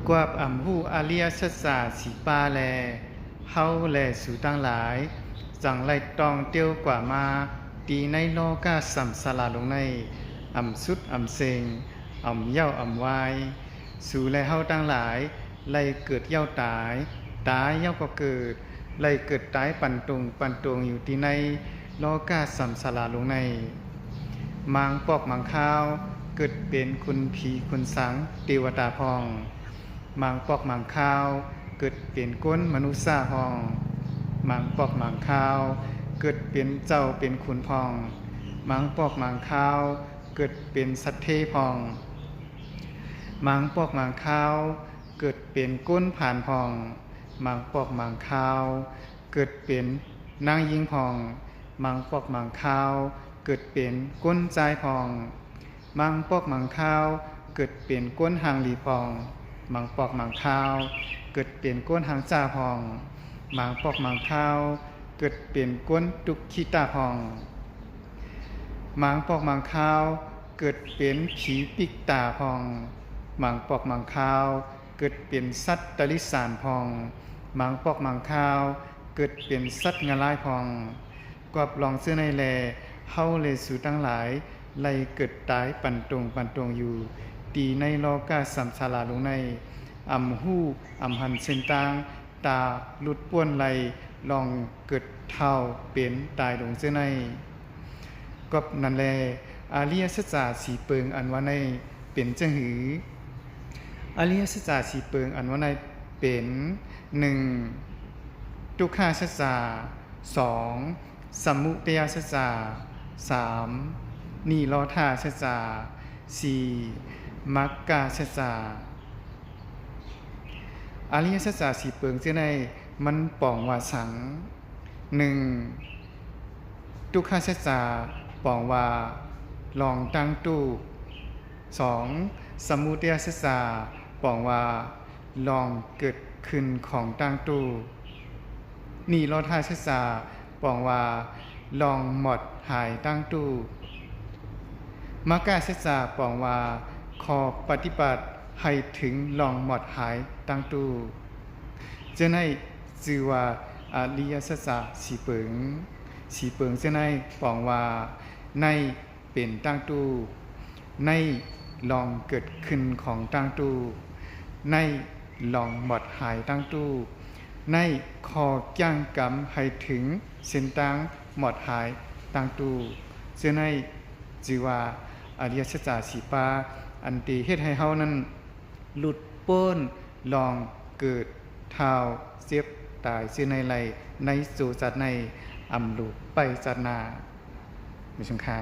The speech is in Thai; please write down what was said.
กวาบหูอาเลียสัสสาสีปาแลเฮาแลสู่ตั้งหลายจังไลตองเตียวกว่ามาตีในโลกาสัมสลาลงในสุดเซงเย้าวายสู่แลเฮาตั้งหลายไลเกิดเย้าตายเย้าก็เกิดไลเกิดตายปันตรงอยู่ที่ในโลกาสัมสลาลงในมังปอกมังข้าวเกิดเป็นคุณผีคุณสังเทวดาพองมังปอกมังข้าวเกิดเป็นก้นมนุษย์ซาพองมังปอกมังข้าวเกิดเป็นเจ้าเป็นขุนพองมังปอกมังข้าวเกิดเป็นสัตเทพองมังปอกมังข้าวเกิดเป็นก้นผ่านพองมังปอกมังข้าวเกิดเป็นนางยิงพองมังปอกมังข้าวเกิดเป็นก้นใจพองมังปอกมังข้าวเกิดเป็นก้นหางหลีพองมังปอกมังข้าวเกิดเป็นก้นหางจ่าพองมังปอกมังข้าวเกิดเป็นก้นตุกขีตาพองมังปอกมังข้าวเกิดเป็นผีปิกตาพองมังปอกมังข้าวเกิดเป็นสัตว์ตริสานพองมังปอกมังข้าวเกิดเป็นสัตว์งะลายพองกอบลองเสื้อในแลเฮาเลสู่ตั้งหลายไล่เกิดตายปันตรงอยู่ตีในโลกาสัมสาราลงในหูหันเส้นตางตาหลุดป้วนไหลลองเกิดเท่าเป็นตายลงเสื้อในกอบนั่นแลอาเลียสัจจาสีเปิงอันว่าในเป็นจังหืออาเลียสัจจาสีเปิงอันว่าในเป็น1ทุกขาสัจจา2สมุทัยสัจจา3นิโรธาสัจจา4มรรคสัจจาอริยสัจจะสีเปิงเจ้าในมันป่องว่าสัง1ทุกขาสัจจะป่องว่าลองตั้งตู้2สมุทัยสัจจะป่องว่าลองเกิดขึ้นของตั้งตู้นิโรธาสัจจะป่องว่าลองหมดหายตั้งตู้มรรคสัจจะป่องว่าขอปฏิบัติให้ถึงลองหมดหายตั้งตู้จะในชื่อว่าอริยสัจจะสีเปิงจะในป่องว่าในเป็นตั้งตู้ในลองเกิดขึ้นของตั้งตู้ในลองหมดหายตั้งตู้ในขอจ้างกรรมให้ถึงเส้นตั้งหมดหายตั้งตู้จะในชื่อว่าอริยสัจจะสีปาอันตีเฮ็ดให้เฮานั้นหลุดพ้นลองเกิดเท้าเสียบตายชื่อในไรในสู่จัดในลูกไปจัดนามีชงคา